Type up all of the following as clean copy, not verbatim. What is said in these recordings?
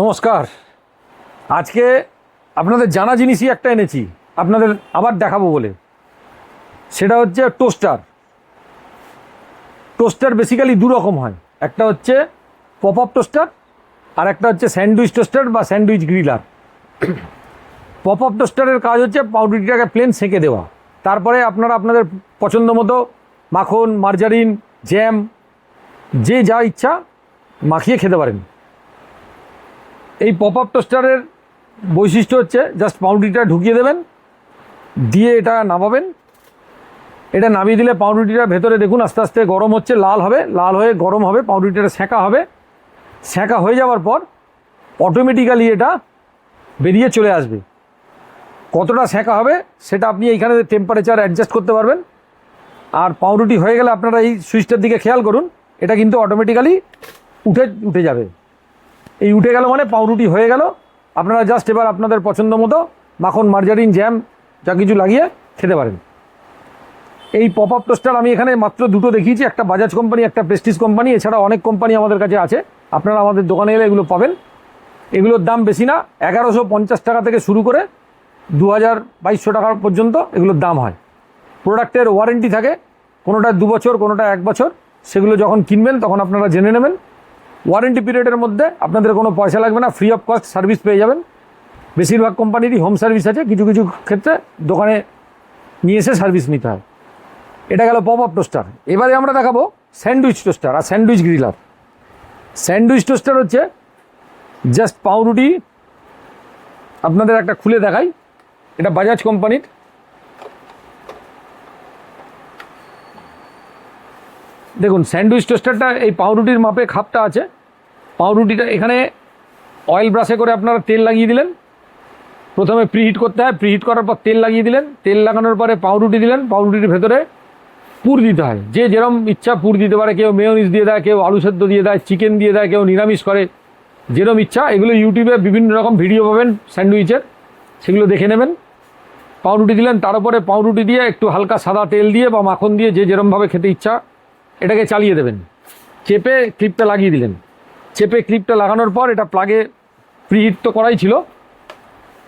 নমস্কার। আজকে আপনাদের জানা জিনিসই একটা এনেছি, আপনাদের আবার দেখাবো বলে। সেটা হচ্ছে টোস্টার। টোস্টার বেসিক্যালি দু রকম হয়, একটা হচ্ছে পপ আপ টোস্টার আর একটা হচ্ছে স্যান্ডউইচ টোস্টার বা স্যান্ডউইচ গ্রিলার। পপ আপ টোস্টারের কাজ হচ্ছে পাউরুটিটাকে প্লেন সেঁকে দেওয়া, তারপরে আপনারা আপনাদের পছন্দ মতো মাখন, মার্জারিন, জ্যাম যে যা ইচ্ছা মাখিয়ে খেতে পারেন। এই পপ আপ টোস্টারের বৈশিষ্ট্য হচ্ছে জাস্ট পাউরুটিটা ঢুকিয়ে দেবেন, দিয়ে এটা নামাবেন। এটা নামিয়ে দিলে পাউরুটিটা ভেতরে দেখুন আস্তে আস্তে গরম হচ্ছে, লাল হবে, লাল হয়ে গরম হবে, পাউরুটিটা সেঁকা হবে। সেঁকা হয়ে যাওয়ার পর অটোমেটিক্যালি এটা বেরিয়ে চলে আসবে। কতটা সেঁকা হবে সেটা আপনি এইখানে টেম্পারেচার অ্যাডজাস্ট করতে পারবেন। আর পাউরুটি হয়ে গেলে আপনারা এই সুইচটার দিকে খেয়াল করুন, এটা কিন্তু অটোমেটিক্যালি উঠে যাবে। এই উঠে গেল মানে পাউরুটি হয়ে গেল। আপনারা জাস্ট এবার আপনাদের পছন্দ মতো মাখন, মার্জারিন, জ্যাম যা কিছু লাগিয়ে খেতে পারেন। এই পপ আপ টোস্টার আমি এখানে মাত্র দুটো দেখিয়েছি, একটা বাজাজ কোম্পানি, একটা প্রেস্টিজ কোম্পানি। এছাড়া অনেক কোম্পানি আমাদের কাছে আছে, আপনারা আমাদের দোকানে এলে এগুলো পাবেন। এগুলোর দাম বেশি না, 1150 টাকা থেকে শুরু করে 2200 টাকা পর্যন্ত এগুলোর দাম হয়। প্রোডাক্টের ওয়ারেন্টি থাকে, কোনোটা 2 বছর, কোনোটা 1 বছর। সেগুলো যখন কিনবেন তখন আপনারা জেনে নেবেন। ওয়ারেন্টি পিরিয়ডের মধ্যে আপনাদের কোনো পয়সা লাগবে না, ফ্রি অফ কস্ট সার্ভিস পেয়ে যাবেন। বেশিরভাগ কোম্পানিরই হোম সার্ভিস আছে, কিছু কিছু ক্ষেত্রে দোকানে নিয়ে এসে সার্ভিস নিতে হয়। এটা গেল পপ আপ টোস্টার। এবারে আমরা দেখাবো স্যান্ডউইচ টোস্টার আর স্যান্ডউইচ গ্রিলার। স্যান্ডউইচ টোস্টার হচ্ছে জাস্ট পাউরুটি, আপনাদের একটা খুলে দেখাই। এটা বাজাজ কোম্পানির। দেখুন স্যান্ডউইচ টোস্টারটা এই পাউরুটির মাপে খাপটা আছে। পাউরুটিটা এখানে অয়েল ব্রাশে করে আপনারা তেল লাগিয়ে দিলেন। প্রথমে প্রিহিট করতে হয়, প্রিহিট করার পর তেল লাগিয়ে দিলেন। তেল লাগানোর পরে পাউরুটি দিলেন। পাউরুটির ভেতরে পুর দিতে হয়, যে যেরকম ইচ্ছা পুর দিতে পারে। কেউ মেয়োনিজ দিয়ে দেয়, কেউ আলু সেদ্ধ দিয়ে দেয়, চিকেন দিয়ে দেয়, কেউ নিরামিষ করে, যেরকম ইচ্ছা। এগুলো ইউটিউবে বিভিন্ন রকম ভিডিও পাবেন স্যান্ডউইচের, সেগুলো দেখে নেবেন। পাউরুটি দিলেন, তার উপরে পাউরুটি দিয়ে একটু হালকা সাদা তেল দিয়ে বা মাখন দিয়ে যে যেরকমভাবে খেতে ইচ্ছা এটাকে চালিয়ে দেবেন। চেপে ক্লিপটা লাগিয়ে দিলেন। চেপে ক্লিপটা লাগানোর পর এটা প্লাগে প্রিহিট তো করাই ছিল,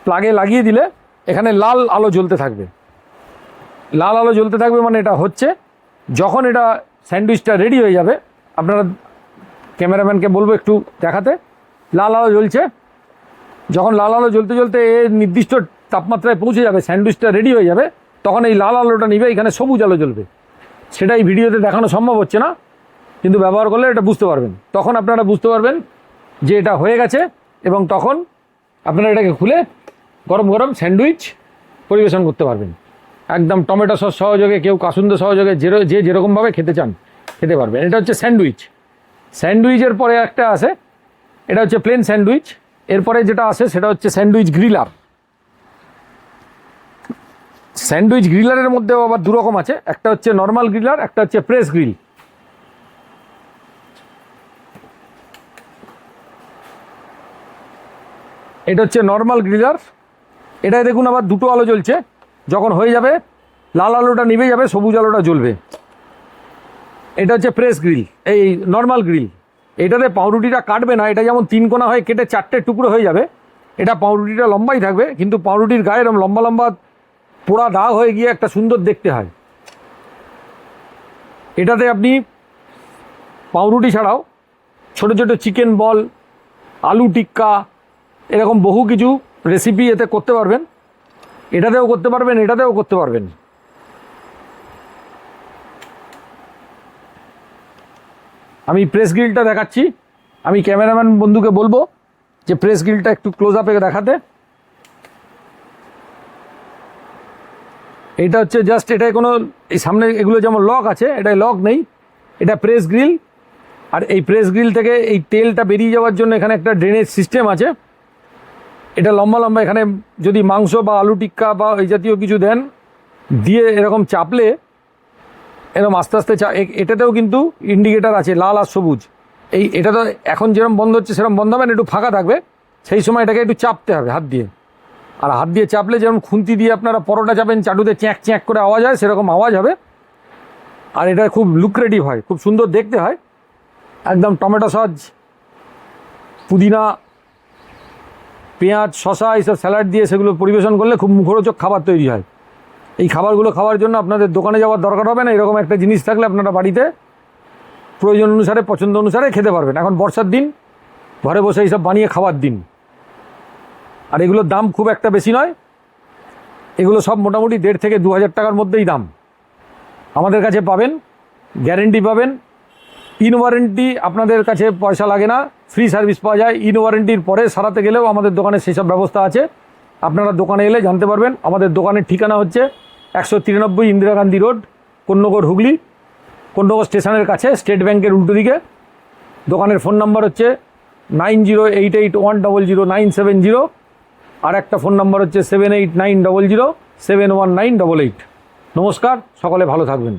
প্লাগে লাগিয়ে দিলে এখানে লাল আলো জ্বলতে থাকবে। লাল আলো জ্বলতে থাকবে মানে এটা হচ্ছে। যখন এটা স্যান্ডউইচটা রেডি হয়ে যাবে, আপনারা ক্যামেরাম্যানকে বলবো একটু দেখাতে। লাল আলো জ্বলছে। যখন লাল আলো জ্বলতে জ্বলতে নির্দিষ্ট তাপমাত্রায় পৌঁছে যাবে, স্যান্ডউইচটা রেডি হয়ে যাবে, তখন এই লাল আলোটা নিবে, এখানে সবুজ আলো জ্বলবে। সেটা এই ভিডিওতে দেখানো সম্ভব হচ্ছে না, কিন্তু ব্যবহার করলে এটা বুঝতে পারবেন। তখন আপনারা বুঝতে পারবেন যে এটা হয়ে গেছে, এবং তখন আপনারা এটাকে খুলে গরম গরম স্যান্ডউইচ পরিবেশন করতে পারবেন। একদম টমেটো সস সহযোগে, কেউ কাসুন্দ সহযোগে, যে যেরকমভাবে খেতে চান খেতে পারবেন। এটা হচ্ছে স্যান্ডউইচ। স্যান্ডউইচের পরে একটা আসে, এটা হচ্ছে প্লেন স্যান্ডউইচ। এরপরে যেটা আসে সেটা হচ্ছে স্যান্ডউইচ গ্রিলার। স্যান্ডউইচ গ্রিলারের মধ্যেও আবার দু রকম আছে, একটা হচ্ছে নর্মাল গ্রিলার, একটা হচ্ছে প্রেস গ্রিল। এটা হচ্ছে নর্মাল গ্রিলার। এটাই দেখুন আবার দুটো আলো জ্বলছে। যখন হয়ে যাবে লাল আলোটা নিভে যাবে, সবুজ আলোটা জ্বলবে। এটা হচ্ছে প্রেস গ্রিল, এই নর্মাল গ্রিল। এটাতে পাউরুটিটা কাটবে না, এটা যেমন 3 কোণা হয়ে কেটে 4টে টুকরো হয়ে যাবে। এটা পাউরুটিটা লম্বাই থাকবে, কিন্তু পাউরুটির গায়ে এরকম লম্বা লম্বা পোড়া দাগ হয়ে গিয়ে একটা সুন্দর দেখতে হয়। এটাতে আপনি পাউরুটি ছাড়াও ছোটো ছোটো চিকেন বল, আলু টিক্কা, এরকম বহু কিছু রেসিপি এতে করতে পারবেন। এটাতেও করতে পারবেন, এটাতেও করতে পারবেন। আমি প্রেস গ্রিলটা দেখাচ্ছি। আমি ক্যামেরাম্যান বন্ধুকে বলবো যে প্রেস গ্রিলটা একটু ক্লোজ আপে দেখাতে। এটা হচ্ছে জাস্ট, এটাই কোনো এই সামনে এগুলো যেমন লক আছে, এটাই লক নেই। এটা প্রেস গ্রিল। আর এই প্রেস গ্রিল থেকে এই তেলটা বেরিয়ে যাওয়ার জন্য এখানে একটা ড্রেনেজ সিস্টেম আছে। এটা লম্বা লম্বা, এখানে যদি মাংস বা আলু টিক্কা বা এই জাতীয় কিছু দেন, দিয়ে এরকম চাপলে এরকম আস্তে আস্তে এটাতেও কিন্তু ইন্ডিকেটার আছে, লাল আর সবুজ। এটা তো এখন যেরকম বন্ধ হচ্ছে সেরকম বন্ধ হবে না, একটু ফাঁকা থাকবে। সেই সময় এটাকে একটু চাপতে হবে হাত দিয়ে। আর হাত দিয়ে চাপলে যেরকম খুন্তি দিয়ে আপনারা পরোটা চাপেন, চাটুতে চ্যাঁক চ্যাঁক করে আওয়াজ হয়, সেরকম আওয়াজ হবে। আর এটা খুব লুক্রেটিভ হয়, খুব সুন্দর দেখতে হয়। একদম টমেটো সস, পুদিনা, পেঁয়াজ শশা এইসব স্যালাড দিয়ে সেগুলো পরিবেশন করলে খুব মুখরোচক খাবার তৈরি হয়। এই খাবারগুলো খাওয়ার জন্য আপনাদের দোকানে যাওয়ার দরকার হবে না। এরকম একটা জিনিস থাকলে আপনারা বাড়িতে প্রয়োজন অনুসারে পছন্দ অনুসারে খেতে পারবেন। এখন বর্ষার দিন, ঘরে বসে এইসব বানিয়ে খাওয়ার দিন। আর এগুলোর দাম খুব একটা বেশি নয়, এগুলো সব মোটামুটি 1,500 থেকে 2,000 টাকার মধ্যেই দাম। আমাদের কাছে পাবেন, গ্যারেন্টি পাবেন, ইন ওয়ারেন্টি, আপনাদের কাছে পয়সা লাগে না, ফ্রি সার্ভিস পাওয়া যায়। ইন ওয়ারেন্টির পরে সারাতে গেলেও আমাদের দোকানে সেসব ব্যবস্থা আছে। আপনারা দোকানে এলে জানতে পারবেন। আমাদের দোকানের ঠিকানা হচ্ছে 193 ইন্দিরা গান্ধী রোড, কোন্নগর, হুগলি। কোন্নগর স্টেশনের কাছে, স্টেট ব্যাংকের উল্টো দিকে। দোকানের ফোন নাম্বার হচ্ছে 9088100970, আর একটা ফোন নাম্বার হচ্ছে 7890071988। নমস্কার, সকলে ভালো থাকবেন।